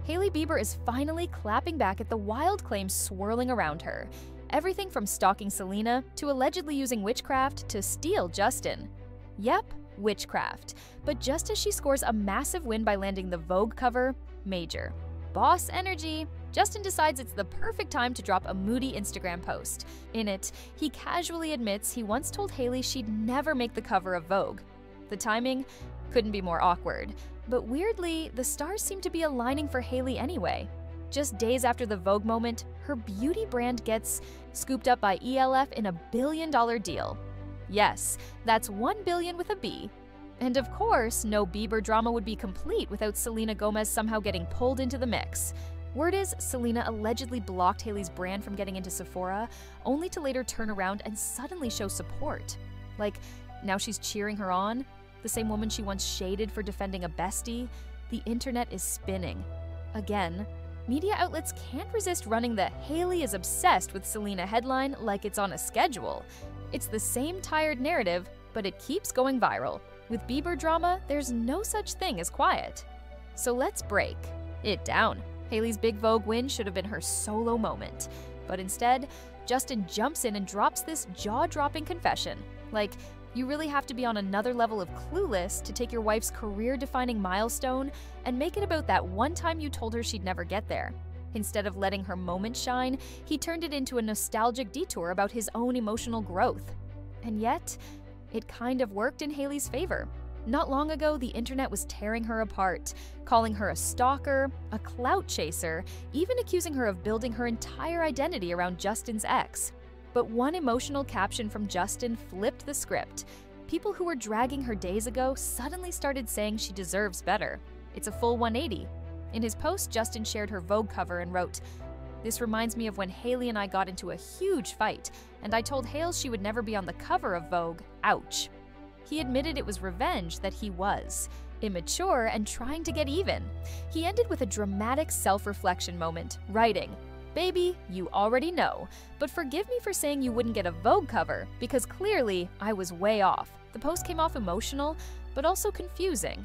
Hailey Bieber is finally clapping back at the wild claims swirling around her. Everything from stalking Selena to allegedly using witchcraft to steal Justin. Yep, witchcraft. But just as she scores a massive win by landing the Vogue cover, major boss energy, Justin decides it's the perfect time to drop a moody Instagram post. In it, he casually admits he once told Hailey she'd never make the cover of Vogue. The timing couldn't be more awkward, but weirdly, the stars seem to be aligning for Hailey anyway. Just days after the Vogue moment, her beauty brand gets scooped up by ELF in a billion-dollar deal. Yes, that's 1 billion with a B. And of course, no Bieber drama would be complete without Selena Gomez somehow getting pulled into the mix. Word is Selena allegedly blocked Hailey's brand from getting into Sephora, only to later turn around and suddenly show support. Like, now she's cheering her on? The same woman she once shaded for defending a bestie? The internet is spinning. Again, media outlets can't resist running the "Hailey is obsessed with Selena" headline like it's on a schedule. It's the same tired narrative, but it keeps going viral. With Bieber drama, there's no such thing as quiet. So let's break it down. Hailey's big Vogue win should have been her solo moment. But instead, Justin jumps in and drops this jaw-dropping confession. Like, you really have to be on another level of clueless to take your wife's career-defining milestone and make it about that one time you told her she'd never get there. Instead of letting her moment shine, he turned it into a nostalgic detour about his own emotional growth. And yet, it kind of worked in Hailey's favor. Not long ago, the internet was tearing her apart, calling her a stalker, a clout chaser, even accusing her of building her entire identity around Justin's ex. But one emotional caption from Justin flipped the script. People who were dragging her days ago suddenly started saying she deserves better. It's a full 180. In his post, Justin shared her Vogue cover and wrote, "This reminds me of when Hailey and I got into a huge fight, and I told Hales she would never be on the cover of Vogue. Ouch." He admitted it was revenge that he was immature and trying to get even. He ended with a dramatic self-reflection moment, writing, "Baby, you already know, but forgive me for saying you wouldn't get a Vogue cover, because clearly I was way off." The post came off emotional, but also confusing.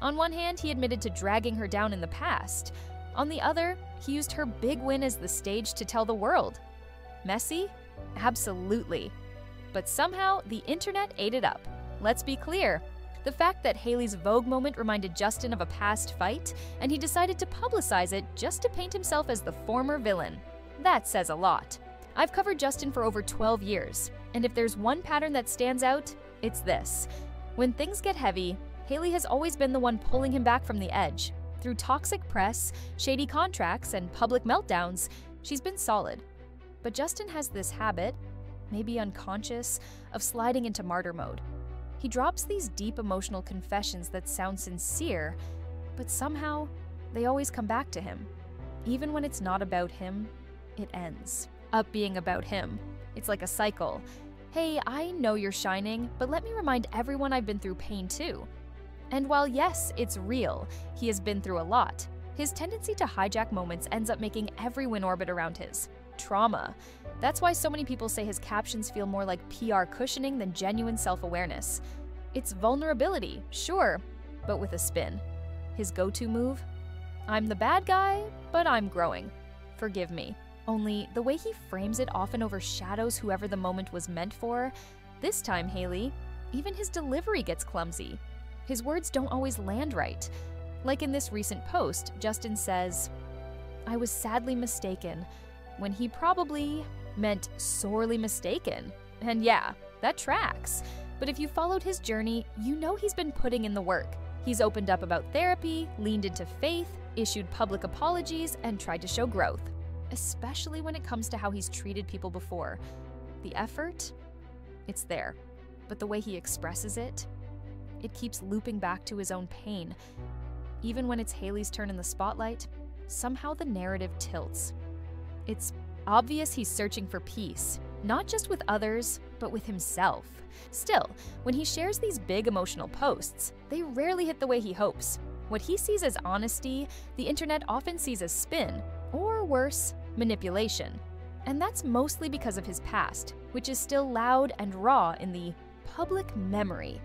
On one hand, he admitted to dragging her down in the past. On the other, he used her big win as the stage to tell the world. Messy? Absolutely. But somehow, the internet ate it up. Let's be clear. The fact that Hailey's Vogue moment reminded Justin of a past fight, and he decided to publicize it just to paint himself as the former villain. That says a lot. I've covered Justin for over 12 years, and if there's one pattern that stands out, it's this. When things get heavy, Hailey has always been the one pulling him back from the edge. Through toxic press, shady contracts, and public meltdowns, she's been solid. But Justin has this habit, maybe unconscious, of sliding into martyr mode. He drops these deep emotional confessions that sound sincere, but somehow, they always come back to him. Even when it's not about him, it ends up being about him. It's like a cycle. Hey, I know you're shining, but let me remind everyone I've been through pain too. And while yes, it's real, he has been through a lot, his tendency to hijack moments ends up making every win orbit around his trauma. That's why so many people say his captions feel more like PR cushioning than genuine self-awareness. It's vulnerability, sure, but with a spin. His go-to move? I'm the bad guy, but I'm growing. Forgive me. Only the way he frames it often overshadows whoever the moment was meant for. This time, Hailey, even his delivery gets clumsy. His words don't always land right. Like in this recent post, Justin says, "I was sadly mistaken," when he probably meant sorely mistaken. And yeah, that tracks. But if you followed his journey, you know he's been putting in the work. He's opened up about therapy, leaned into faith, issued public apologies, and tried to show growth. Especially when it comes to how he's treated people before. The effort? It's there. But the way he expresses it? It keeps looping back to his own pain. Even when it's Hailey's turn in the spotlight, somehow the narrative tilts. It's obvious he's searching for peace, not just with others, but with himself. Still, when he shares these big emotional posts, they rarely hit the way he hopes. What he sees as honesty, the internet often sees as spin, or worse, manipulation. And that's mostly because of his past, which is still loud and raw in the public memory.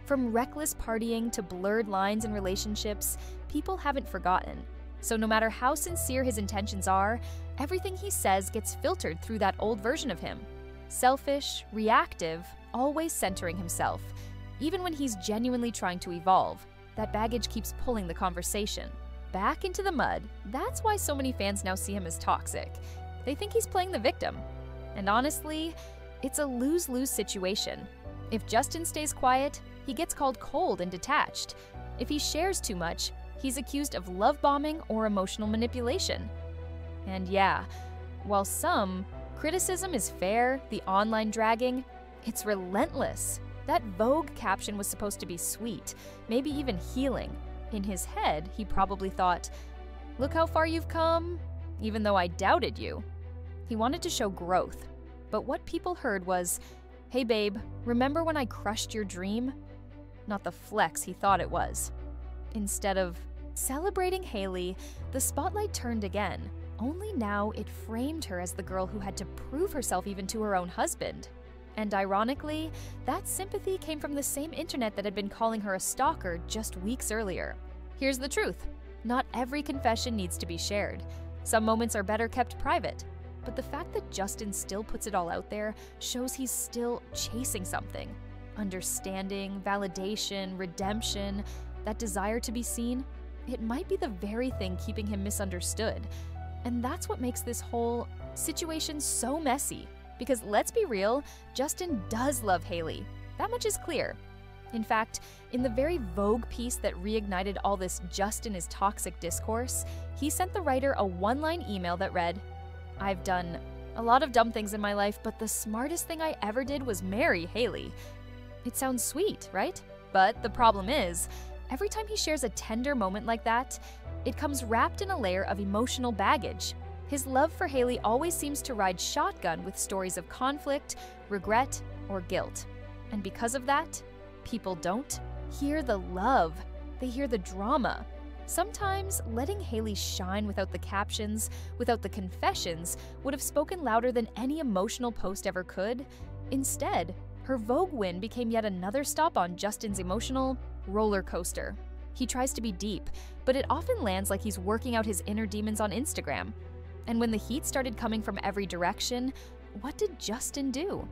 From reckless partying to blurred lines in relationships, people haven't forgotten. So no matter how sincere his intentions are, everything he says gets filtered through that old version of him. Selfish, reactive, always centering himself. Even when he's genuinely trying to evolve, that baggage keeps pulling the conversation back into the mud. That's why so many fans now see him as toxic. They think he's playing the victim. And honestly, it's a lose-lose situation. If Justin stays quiet, he gets called cold and detached. If he shares too much, he's accused of love bombing or emotional manipulation. And yeah, while some criticism is fair, the online dragging, it's relentless. That Vogue caption was supposed to be sweet, maybe even healing. In his head, he probably thought, "Look how far you've come, even though I doubted you." He wanted to show growth, but what people heard was, "Hey babe, remember when I crushed your dream?" Not the flex he thought it was. Instead of celebrating Hailey, the spotlight turned again, only now it framed her as the girl who had to prove herself even to her own husband. And ironically, that sympathy came from the same internet that had been calling her a stalker just weeks earlier. Here's the truth. Not every confession needs to be shared. Some moments are better kept private. But the fact that Justin still puts it all out there shows he's still chasing something. Understanding, validation, redemption, that desire to be seen, it might be the very thing keeping him misunderstood. And that's what makes this whole situation so messy. Because let's be real, Justin does love Hailey. That much is clear. In fact, in the very Vogue piece that reignited all this Justin is toxic discourse, he sent the writer a one-line email that read, "I've done a lot of dumb things in my life, but the smartest thing I ever did was marry Hailey." It sounds sweet, right? But the problem is, every time he shares a tender moment like that, it comes wrapped in a layer of emotional baggage. His love for Hailey always seems to ride shotgun with stories of conflict, regret, or guilt. And because of that, people don't hear the love, they hear the drama. Sometimes letting Hailey shine without the captions, without the confessions, would have spoken louder than any emotional post ever could. Instead, her Vogue win became yet another stop on Justin's emotional roller coaster. He tries to be deep, but it often lands like he's working out his inner demons on Instagram. And when the heat started coming from every direction, what did Justin do?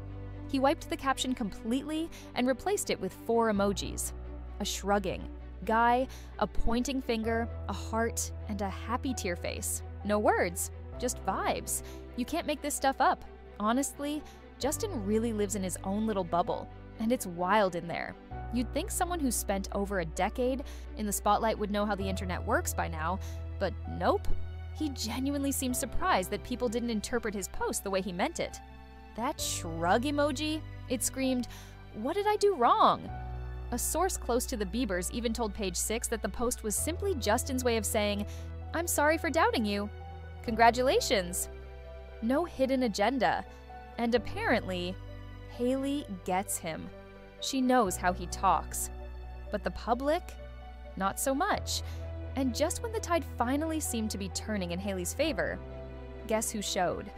He wiped the caption completely and replaced it with 4 emojis. A shrugging guy, a pointing finger, a heart, and a happy tear face. No words, just vibes. You can't make this stuff up. Honestly, Justin really lives in his own little bubble, and it's wild in there. You'd think someone who spent over a decade in the spotlight would know how the internet works by now, but nope. He genuinely seemed surprised that people didn't interpret his post the way he meant it. That shrug emoji, it screamed, "What did I do wrong?" A source close to the Biebers even told Page 6 that the post was simply Justin's way of saying, "I'm sorry for doubting you. Congratulations." No hidden agenda. And apparently, Hailey gets him. She knows how he talks. But the public? Not so much. And just when the tide finally seemed to be turning in Hailey's favor, guess who showed?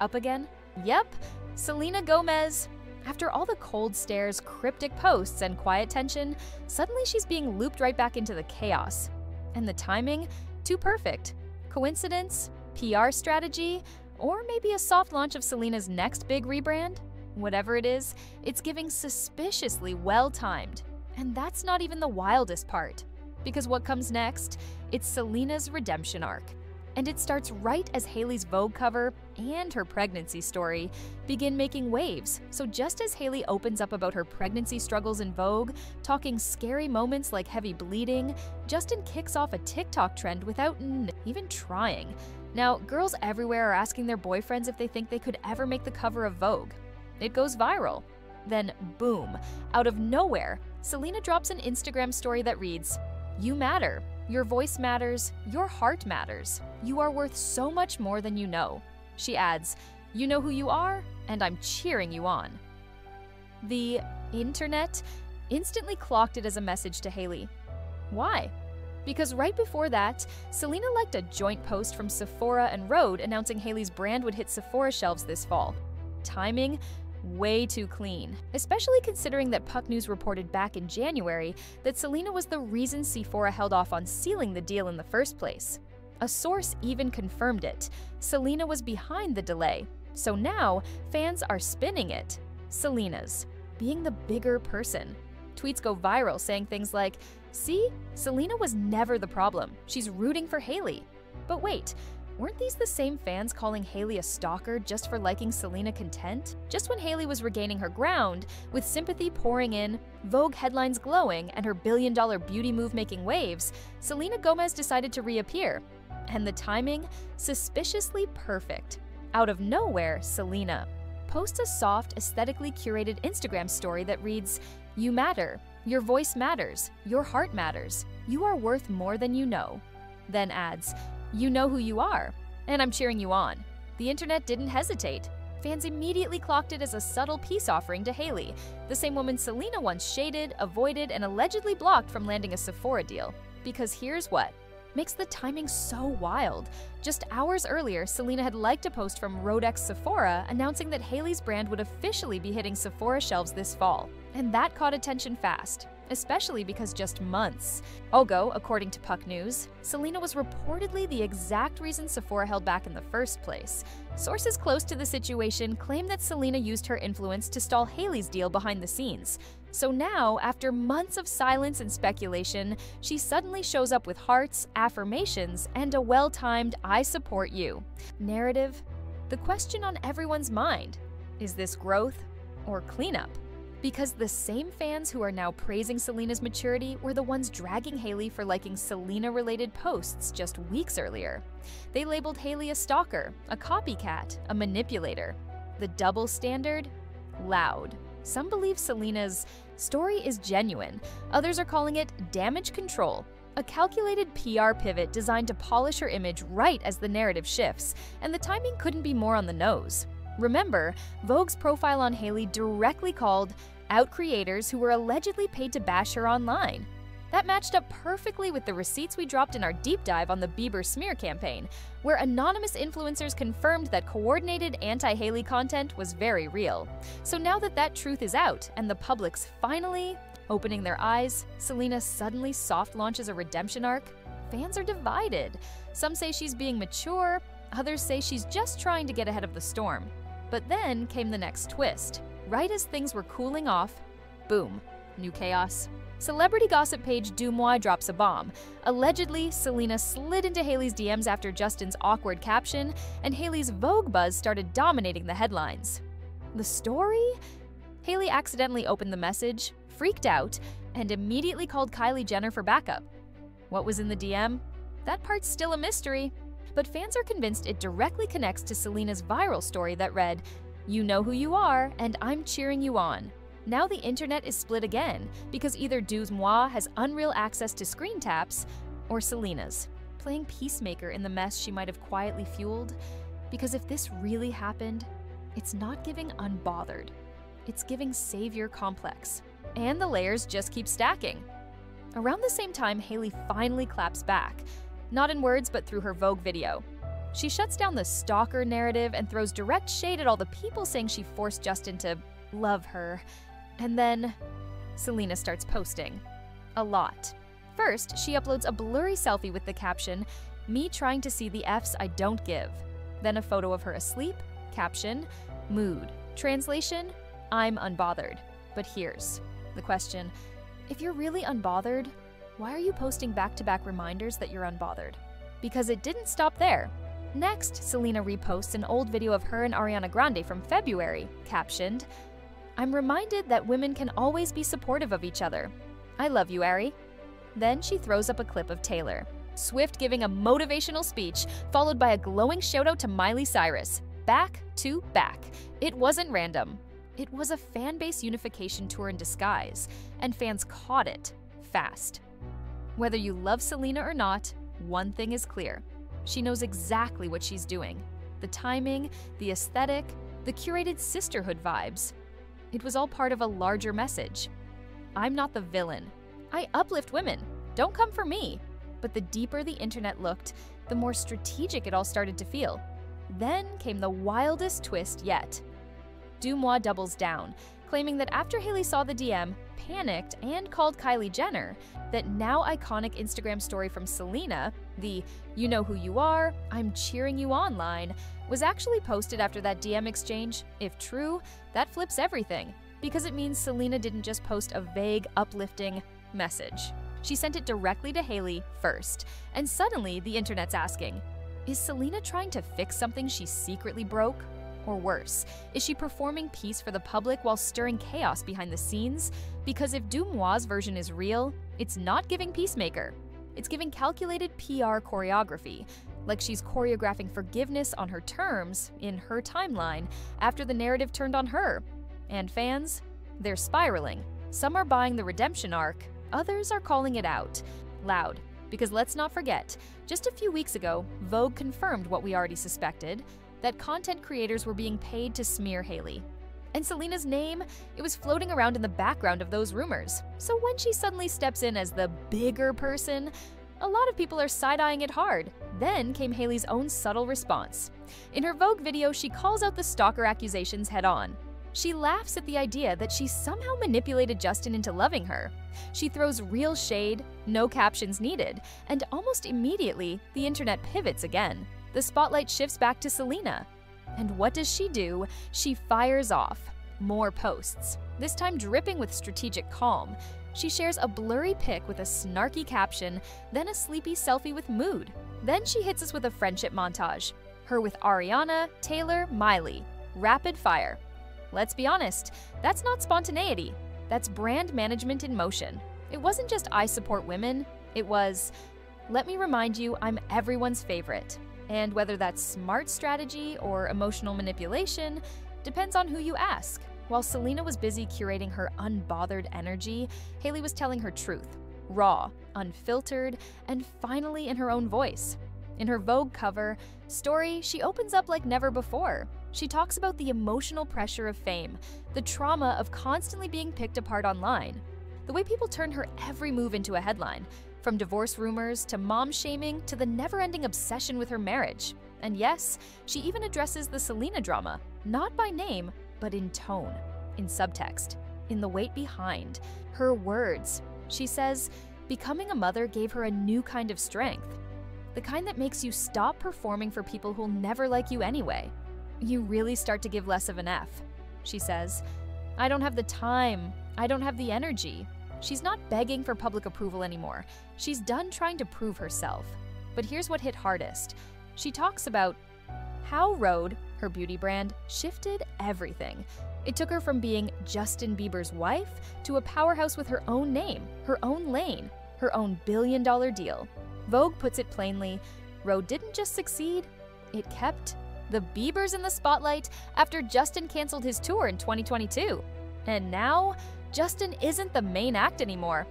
Up again? Yep, Selena Gomez. After all the cold stares, cryptic posts, and quiet tension, suddenly she's being looped right back into the chaos. And the timing? Too perfect. Coincidence? PR strategy? Or maybe a soft launch of Selena's next big rebrand? Whatever it is, it's giving suspiciously well-timed. And that's not even the wildest part. Because what comes next? It's Selena's redemption arc. And it starts right as Hailey's Vogue cover and her pregnancy story begin making waves. So just as Hailey opens up about her pregnancy struggles in Vogue, talking scary moments like heavy bleeding, Justin kicks off a TikTok trend without even trying. Now, girls everywhere are asking their boyfriends if they think they could ever make the cover of Vogue. It goes viral. Then, boom, out of nowhere, Selena drops an Instagram story that reads, "You matter. Your voice matters. Your heart matters. You are worth so much more than you know." She adds, "You know who you are, and I'm cheering you on." The internet instantly clocked it as a message to Hailey. Why? Because right before that, Selena liked a joint post from Sephora and Rhode announcing Hailey's brand would hit Sephora shelves this fall. Timing? Way too clean, especially considering that Puck News reported back in January that Selena was the reason Sephora held off on sealing the deal in the first place. A source even confirmed it. Selena was behind the delay. So now, fans are spinning it. Selena's being the bigger person. Tweets go viral saying things like, "See, Selena was never the problem. She's rooting for Hailey." But wait, weren't these the same fans calling Hailey a stalker just for liking Selena content? Just when Hailey was regaining her ground, with sympathy pouring in, Vogue headlines glowing, and her billion-dollar beauty move making waves, Selena Gomez decided to reappear. And the timing? Suspiciously perfect. Out of nowhere, Selena posts a soft, aesthetically curated Instagram story that reads, "You matter. Your voice matters. Your heart matters. You are worth more than you know." Then adds, "You know who you are, and I'm cheering you on." The internet didn't hesitate. Fans immediately clocked it as a subtle peace offering to Hailey, the same woman Selena once shaded, avoided, and allegedly blocked from landing a Sephora deal. Because here's what makes the timing so wild. Just hours earlier, Selena had liked a post from Rodex Sephora announcing that Hailey's brand would officially be hitting Sephora shelves this fall. And that caught attention fast, especially because just months ago, according to Puck News, Selena was reportedly the exact reason Sephora held back in the first place. Sources close to the situation claim that Selena used her influence to stall Hailey's deal behind the scenes. So now, after months of silence and speculation, she suddenly shows up with hearts, affirmations, and a well-timed "I support you" narrative. The question on everyone's mind, is this growth or cleanup? Because the same fans who are now praising Selena's maturity were the ones dragging Hailey for liking Selena-related posts just weeks earlier. They labeled Hailey a stalker, a copycat, a manipulator. The double standard? Loud. Some believe Selena's story is genuine. Others are calling it damage control, a calculated PR pivot designed to polish her image right as the narrative shifts, and the timing couldn't be more on the nose. Remember, Vogue's profile on Hailey directly called out creators who were allegedly paid to bash her online. That matched up perfectly with the receipts we dropped in our deep dive on the Bieber smear campaign, where anonymous influencers confirmed that coordinated anti-Hailey content was very real. So now that that truth is out and the public's finally opening their eyes, Selena suddenly soft launches a redemption arc. Fans are divided. Some say she's being mature, others say she's just trying to get ahead of the storm. But then came the next twist. Right as things were cooling off, boom, new chaos. Celebrity gossip page Dumois drops a bomb. Allegedly, Selena slid into Hailey's DMs after Justin's awkward caption, and Hailey's Vogue buzz started dominating the headlines. The story? Hailey accidentally opened the message, freaked out, and immediately called Kylie Jenner for backup. What was in the DM? That part's still a mystery. But fans are convinced it directly connects to Selena's viral story that read, "You know who you are, and I'm cheering you on." Now the internet is split again, because either Dumois has unreal access to screen taps, or Selena's, playing peacemaker in the mess she might have quietly fueled. Because if this really happened, it's not giving unbothered. It's giving savior complex. And the layers just keep stacking. Around the same time, Hailey finally claps back. Not in words, but through her Vogue video. She shuts down the stalker narrative and throws direct shade at all the people saying she forced Justin to love her. And then Selena starts posting. A lot. First, she uploads a blurry selfie with the caption, "Me trying to see the Fs I don't give." Then a photo of her asleep, caption, "Mood." Translation, "I'm unbothered." But here's the question. If you're really unbothered, why are you posting back-to-back reminders that you're unbothered? Because it didn't stop there. Next, Selena reposts an old video of her and Ariana Grande from February, captioned, "I'm reminded that women can always be supportive of each other. I love you, Ari." Then she throws up a clip of Taylor Swift giving a motivational speech, followed by a glowing shoutout to Miley Cyrus. Back to back. It wasn't random. It was a fan base unification tour in disguise, and fans caught it fast. Whether you love Selena or not, one thing is clear. She knows exactly what she's doing. The timing, the aesthetic, the curated sisterhood vibes. It was all part of a larger message. I'm not the villain. I uplift women. Don't come for me. But the deeper the internet looked, the more strategic it all started to feel. Then came the wildest twist yet. Dumois doubles down, claiming that after Hailey saw the DM, panicked, and called Kylie Jenner, that now iconic Instagram story from Selena, the "you know who you are, I'm cheering you on" line, was actually posted after that DM exchange. If true, that flips everything, because it means Selena didn't just post a vague, uplifting message. She sent it directly to Hailey first, and suddenly the internet's asking, is Selena trying to fix something she secretly broke? Or worse, is she performing peace for the public while stirring chaos behind the scenes? Because if Dumois' version is real, it's not giving peacemaker. It's giving calculated PR choreography, like she's choreographing forgiveness on her terms, in her timeline, after the narrative turned on her. And fans? They're spiraling. Some are buying the redemption arc, others are calling it out. Loud. Because let's not forget, just a few weeks ago, Vogue confirmed what we already suspected, that content creators were being paid to smear Hailey. And Selena's name, it was floating around in the background of those rumors. So when she suddenly steps in as the bigger person, a lot of people are side-eyeing it hard. Then came Hailey's own subtle response. In her Vogue video, she calls out the stalker accusations head-on. She laughs at the idea that she somehow manipulated Justin into loving her. She throws real shade, no captions needed, and almost immediately, the internet pivots again. The spotlight shifts back to Selena. And what does she do? She fires off more posts, this time dripping with strategic calm. She shares a blurry pic with a snarky caption, then a sleepy selfie with mood. Then she hits us with a friendship montage. Her with Ariana, Taylor, Miley. Rapid fire. Let's be honest, that's not spontaneity. That's brand management in motion. It wasn't just "I support women," it was, "let me remind you I'm everyone's favorite." And whether that's smart strategy or emotional manipulation depends on who you ask. While Selena was busy curating her unbothered energy, Hailey was telling her truth, raw, unfiltered, and finally in her own voice. In her Vogue cover story, she opens up like never before. She talks about the emotional pressure of fame, the trauma of constantly being picked apart online, the way people turn her every move into a headline, from divorce rumors to mom-shaming to the never-ending obsession with her marriage. And yes, she even addresses the Selena drama, not by name, but in tone, in subtext, in the weight behind. Her words. She says, becoming a mother gave her a new kind of strength. The kind that makes you stop performing for people who'll never like you anyway. You really start to give less of an F. She says, I don't have the time. I don't have the energy. She's not begging for public approval anymore. She's done trying to prove herself. But here's what hit hardest. She talks about how Rhode, her beauty brand, shifted everything. It took her from being Justin Bieber's wife to a powerhouse with her own name, her own lane, her own billion-dollar deal. Vogue puts it plainly, Rhode didn't just succeed, it kept the Biebers in the spotlight after Justin canceled his tour in 2022. And now, Justin isn't the main act anymore.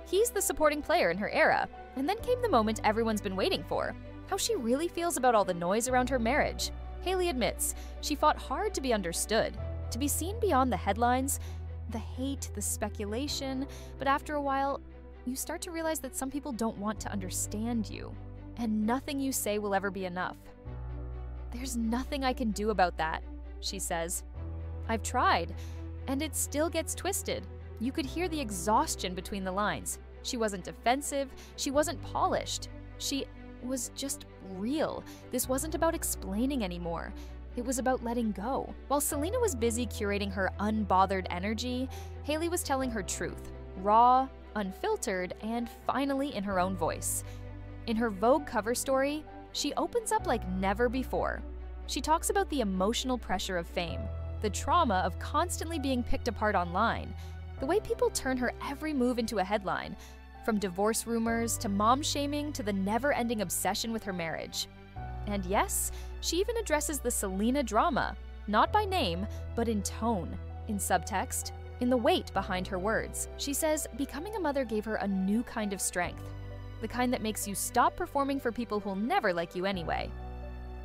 He's the supporting player in her era. And then came the moment everyone's been waiting for, how she really feels about all the noise around her marriage. Hailey admits she fought hard to be understood, to be seen beyond the headlines, the hate, the speculation, but after a while, you start to realize that some people don't want to understand you, and nothing you say will ever be enough. There's nothing I can do about that, she says. I've tried, and it still gets twisted. You could hear the exhaustion between the lines. She wasn't defensive, she wasn't polished. She was just real. This wasn't about explaining anymore. It was about letting go. While Selena was busy curating her unbothered energy, Hailey was telling her truth, raw, unfiltered, and finally in her own voice. In her Vogue cover story, she opens up like never before. She talks about the emotional pressure of fame, the trauma of constantly being picked apart online, the way people turn her every move into a headline, from divorce rumors to mom-shaming to the never-ending obsession with her marriage. And yes, she even addresses the Selena drama, not by name, but in tone, in subtext, in the weight behind her words. She says becoming a mother gave her a new kind of strength, the kind that makes you stop performing for people who'll never like you anyway.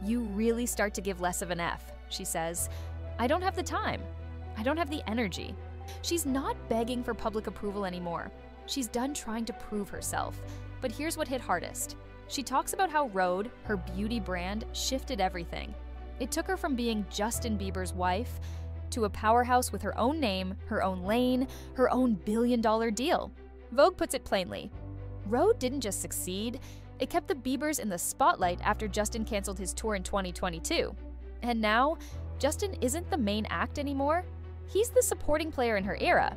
You really start to give less of an F, she says. I don't have the time. I don't have the energy. She's not begging for public approval anymore. She's done trying to prove herself. But here's what hit hardest. She talks about how Rhode, her beauty brand, shifted everything. It took her from being Justin Bieber's wife to a powerhouse with her own name, her own lane, her own billion-dollar deal. Vogue puts it plainly, Road didn't just succeed, it kept the Biebers in the spotlight after Justin canceled his tour in 2022. And now, Justin isn't the main act anymore. He's the supporting player in her era.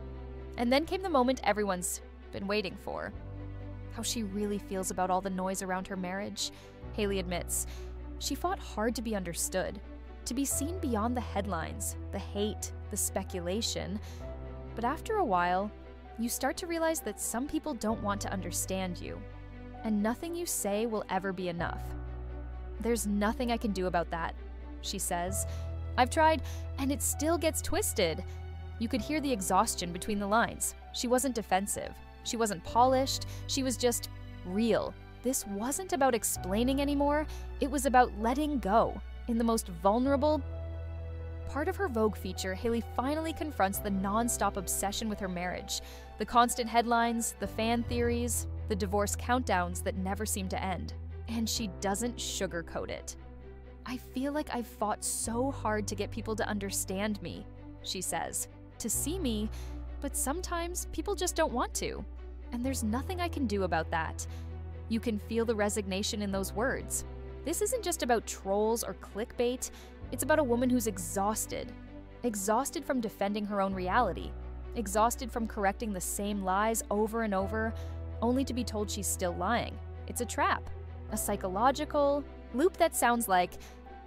And then came the moment everyone's been waiting for. How she really feels about all the noise around her marriage, Hailey admits. She fought hard to be understood, to be seen beyond the headlines, the hate, the speculation. But after a while, you start to realize that some people don't want to understand you, and nothing you say will ever be enough. There's nothing I can do about that, she says. I've tried, and it still gets twisted. You could hear the exhaustion between the lines. She wasn't defensive. She wasn't polished. She was just real. This wasn't about explaining anymore. It was about letting go. In the most vulnerable part of her Vogue feature, Hailey finally confronts the non-stop obsession with her marriage, the constant headlines, the fan theories, the divorce countdowns that never seem to end. And she doesn't sugarcoat it. I feel like I've fought so hard to get people to understand me, she says, to see me, but sometimes people just don't want to. And there's nothing I can do about that. You can feel the resignation in those words. This isn't just about trolls or clickbait. It's about a woman who's exhausted. Exhausted from defending her own reality. Exhausted from correcting the same lies over and over, only to be told she's still lying. It's a trap. A psychological loop that sounds like,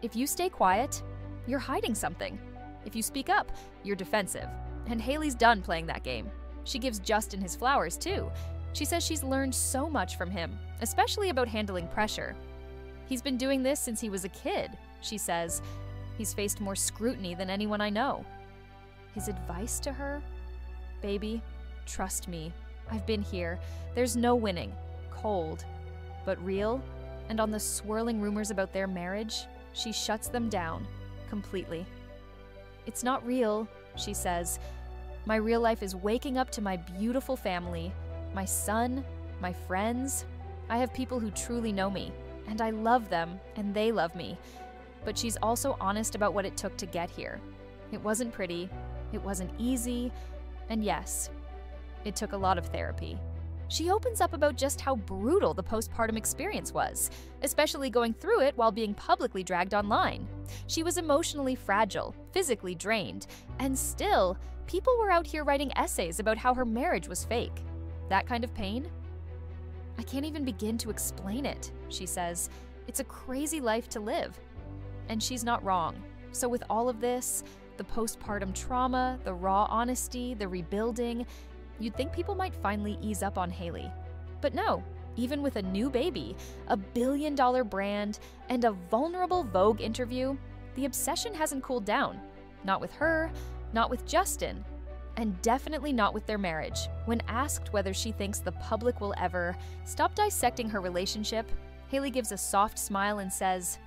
if you stay quiet, you're hiding something. If you speak up, you're defensive. And Hailey's done playing that game. She gives Justin his flowers, too. She says she's learned so much from him, especially about handling pressure. He's been doing this since he was a kid, she says. He's faced more scrutiny than anyone I know. His advice to her? Baby, trust me. I've been here. There's no winning. Cold. But real? And on the swirling rumors about their marriage, she shuts them down completely. It's not real, she says. My real life is waking up to my beautiful family, my son, my friends. I have people who truly know me, and I love them, and they love me. But she's also honest about what it took to get here. It wasn't pretty, it wasn't easy, and yes, it took a lot of therapy. She opens up about just how brutal the postpartum experience was, especially going through it while being publicly dragged online. She was emotionally fragile, physically drained, and still, people were out here writing essays about how her marriage was fake. That kind of pain? I can't even begin to explain it, she says. It's a crazy life to live. And she's not wrong. So with all of this, the postpartum trauma, the raw honesty, the rebuilding, you'd think people might finally ease up on Hailey. But no, even with a new baby, a billion-dollar brand, and a vulnerable Vogue interview, the obsession hasn't cooled down. Not with her, not with Justin, and definitely not with their marriage. When asked whether she thinks the public will ever stop dissecting her relationship, Hailey gives a soft smile and says,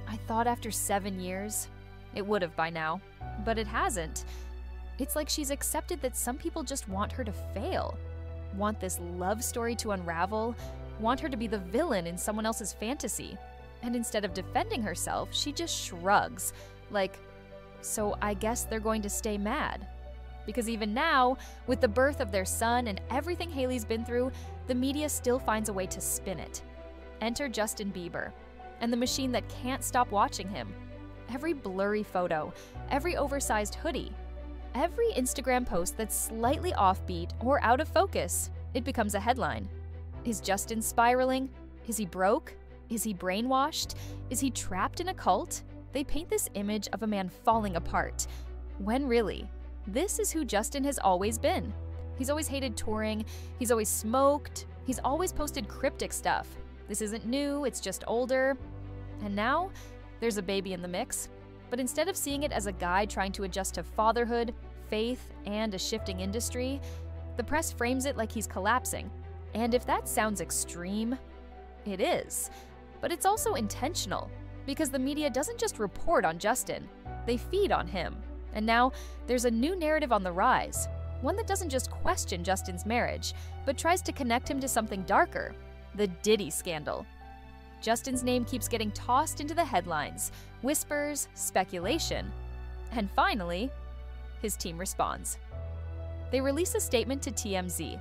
I thought after 7 years, it would have by now, but it hasn't. It's like she's accepted that some people just want her to fail, want this love story to unravel, want her to be the villain in someone else's fantasy. And instead of defending herself, she just shrugs, like, so I guess they're going to stay mad. Because even now, with the birth of their son and everything Hailey's been through, the media still finds a way to spin it. Enter Justin Bieber, and the machine that can't stop watching him. Every blurry photo, every oversized hoodie, every Instagram post that's slightly offbeat or out of focus, it becomes a headline. Is Justin spiraling? Is he broke? Is he brainwashed? Is he trapped in a cult? They paint this image of a man falling apart, when really, this is who Justin has always been. He's always hated touring, he's always smoked, he's always posted cryptic stuff. This isn't new, it's just older. And now, there's a baby in the mix. But instead of seeing it as a guy trying to adjust to fatherhood, faith, and a shifting industry, the press frames it like he's collapsing. And if that sounds extreme, it is. But it's also intentional, because the media doesn't just report on Justin, they feed on him. And now, there's a new narrative on the rise, one that doesn't just question Justin's marriage, but tries to connect him to something darker, the Diddy scandal. Justin's name keeps getting tossed into the headlines, whispers, speculation, and finally, his team responds. They release a statement to TMZ.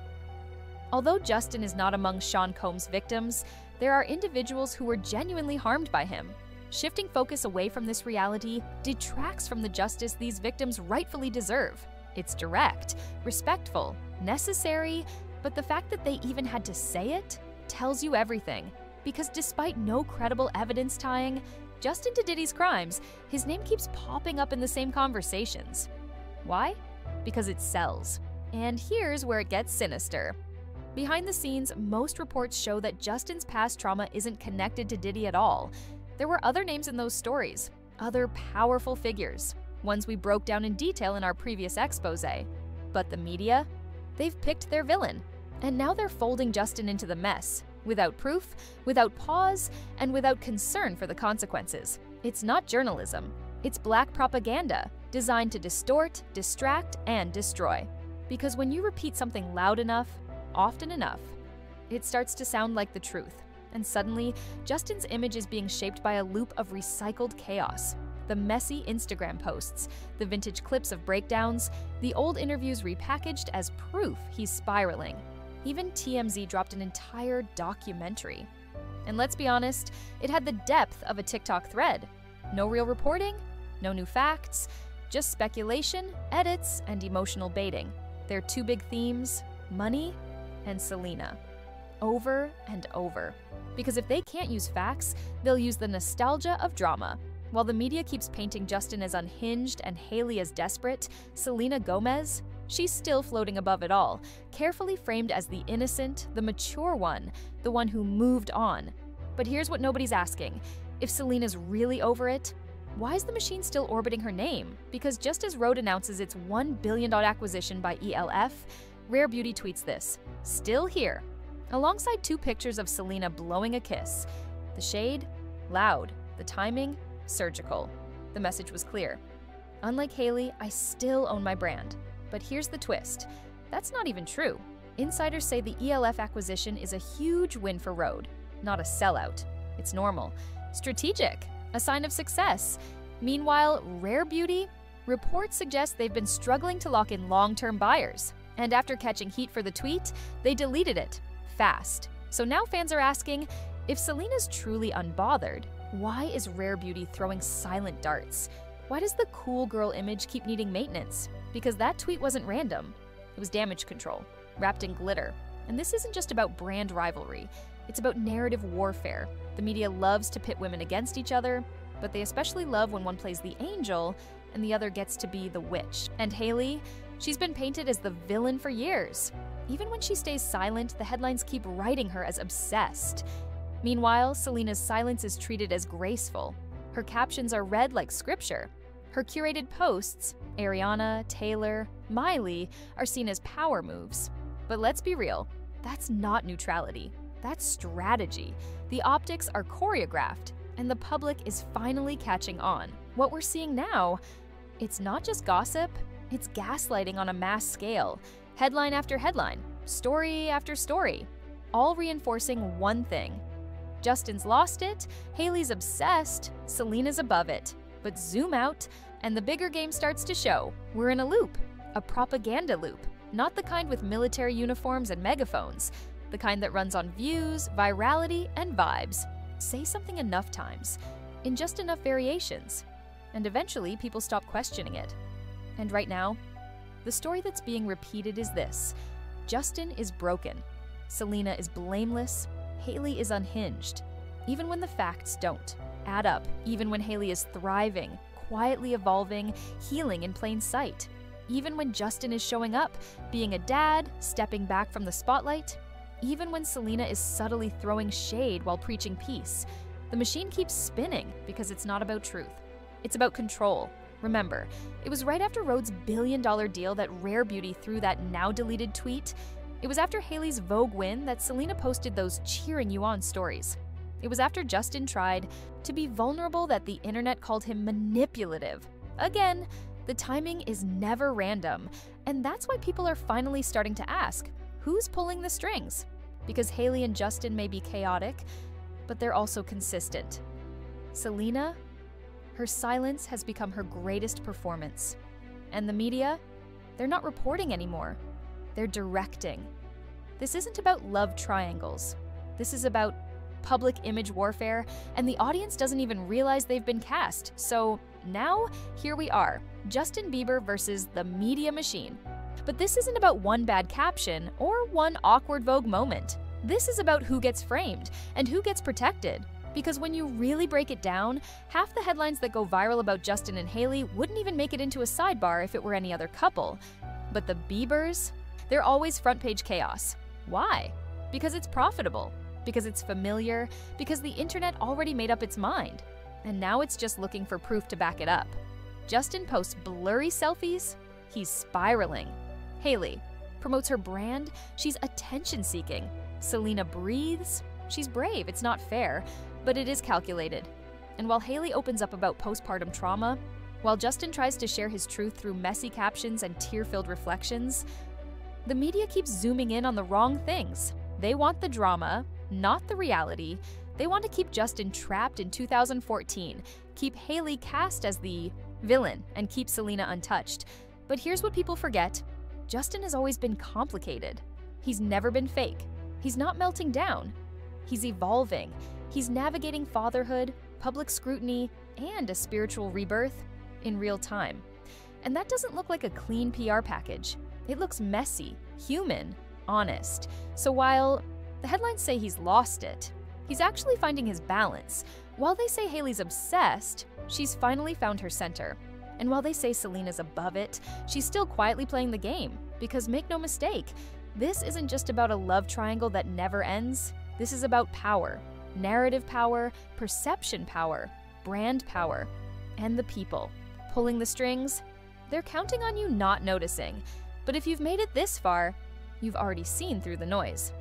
Although Justin is not among Sean Combs' victims, there are individuals who were genuinely harmed by him. Shifting focus away from this reality detracts from the justice these victims rightfully deserve. It's direct, respectful, necessary, but the fact that they even had to say it tells you everything. Because despite no credible evidence tying Justin to Diddy's crimes, his name keeps popping up in the same conversations. Why? Because it sells. And here's where it gets sinister. Behind the scenes, most reports show that Justin's past trauma isn't connected to Diddy at all. There were other names in those stories, other powerful figures, ones we broke down in detail in our previous expose. But the media? They've picked their villain. And now they're folding Justin into the mess, without proof, without pause, and without concern for the consequences. It's not journalism. It's black propaganda, designed to distort, distract, and destroy. Because when you repeat something loud enough, often enough, it starts to sound like the truth. And suddenly, Justin's image is being shaped by a loop of recycled chaos. The messy Instagram posts, the vintage clips of breakdowns, the old interviews repackaged as proof he's spiraling. Even TMZ dropped an entire documentary. And let's be honest, it had the depth of a TikTok thread. No real reporting, no new facts, just speculation, edits, and emotional baiting. Their two big themes, money and Selena. Over and over. Because if they can't use facts, they'll use the nostalgia of drama. While the media keeps painting Justin as unhinged and Hailey as desperate, Selena Gomez, she's still floating above it all, carefully framed as the innocent, the mature one, the one who moved on. But here's what nobody's asking. If Selena's really over it, why is the machine still orbiting her name? Because just as Rode announces its $1 billion acquisition by ELF, Rare Beauty tweets this, "Still here," alongside two pictures of Selena blowing a kiss. The shade? Loud. The timing? Surgical. The message was clear. Unlike Hailey, I still own my brand. But here's the twist. That's not even true. Insiders say the ELF acquisition is a huge win for Rode, not a sellout. It's normal. Strategic. A sign of success. Meanwhile, Rare Beauty? Reports suggest they've been struggling to lock in long-term buyers. And after catching heat for the tweet, they deleted it. Fast. So now fans are asking, if Selena's truly unbothered, why is Rare Beauty throwing silent darts? Why does the cool girl image keep needing maintenance? Because that tweet wasn't random. It was damage control, wrapped in glitter. And this isn't just about brand rivalry. It's about narrative warfare. The media loves to pit women against each other, but they especially love when one plays the angel and the other gets to be the witch. And Hailey, she's been painted as the villain for years. Even when she stays silent, the headlines keep writing her as obsessed. Meanwhile, Selena's silence is treated as graceful. Her captions are read like scripture. Her curated posts, Ariana, Taylor, Miley, are seen as power moves. But let's be real, that's not neutrality. That's strategy. The optics are choreographed, and the public is finally catching on. What we're seeing now, it's not just gossip, it's gaslighting on a mass scale. Headline after headline, story after story, all reinforcing one thing. Justin's lost it, Hailey's obsessed, Selena's above it. But zoom out, and the bigger game starts to show. We're in a loop, a propaganda loop, not the kind with military uniforms and megaphones, the kind that runs on views, virality, and vibes. Say something enough times, in just enough variations, and eventually people stop questioning it. And right now, the story that's being repeated is this. Justin is broken. Selena is blameless. Hailey is unhinged. Even when the facts don't add up, even when Hailey is thriving, quietly evolving, healing in plain sight. Even when Justin is showing up, being a dad, stepping back from the spotlight. Even when Selena is subtly throwing shade while preaching peace. The machine keeps spinning because it's not about truth. It's about control. Remember, it was right after Rhode's billion-dollar deal that Rare Beauty threw that now-deleted tweet. It was after Hailey's Vogue win that Selena posted those cheering you on stories. It was after Justin tried to be vulnerable that the internet called him manipulative. Again, the timing is never random, and that's why people are finally starting to ask, who's pulling the strings? Because Hailey and Justin may be chaotic, but they're also consistent. Selena? Her silence has become her greatest performance. And the media? They're not reporting anymore. They're directing. This isn't about love triangles. This is about public image warfare, and the audience doesn't even realize they've been cast. So now, here we are, Justin Bieber versus the media machine. But this isn't about one bad caption or one awkward Vogue moment. This is about who gets framed and who gets protected. Because when you really break it down, half the headlines that go viral about Justin and Hailey wouldn't even make it into a sidebar if it were any other couple. But the Biebers, they're always front page chaos. Why? Because it's profitable. Because it's familiar, because the internet already made up its mind. And now it's just looking for proof to back it up. Justin posts blurry selfies, he's spiraling. Hailey promotes her brand, she's attention-seeking. Selena breathes, she's brave, it's not fair, but it is calculated. And while Hailey opens up about postpartum trauma, while Justin tries to share his truth through messy captions and tear-filled reflections, the media keeps zooming in on the wrong things. They want the drama, not the reality. They want to keep Justin trapped in 2014, keep Hailey cast as the villain, and keep Selena untouched. But here's what people forget. Justin has always been complicated. He's never been fake. He's not melting down. He's evolving. He's navigating fatherhood, public scrutiny, and a spiritual rebirth in real time. And that doesn't look like a clean PR package. It looks messy, human, honest. So while the headlines say he's lost it, he's actually finding his balance. While they say Hailey's obsessed, she's finally found her center. And while they say Selena's above it, she's still quietly playing the game. Because make no mistake, this isn't just about a love triangle that never ends. This is about power, narrative power, perception power, brand power, and the people. Pulling the strings, they're counting on you not noticing. But if you've made it this far, you've already seen through the noise.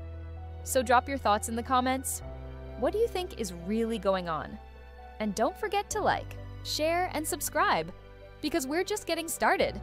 So drop your thoughts in the comments. What do you think is really going on? And don't forget to like, share, and subscribe, because we're just getting started.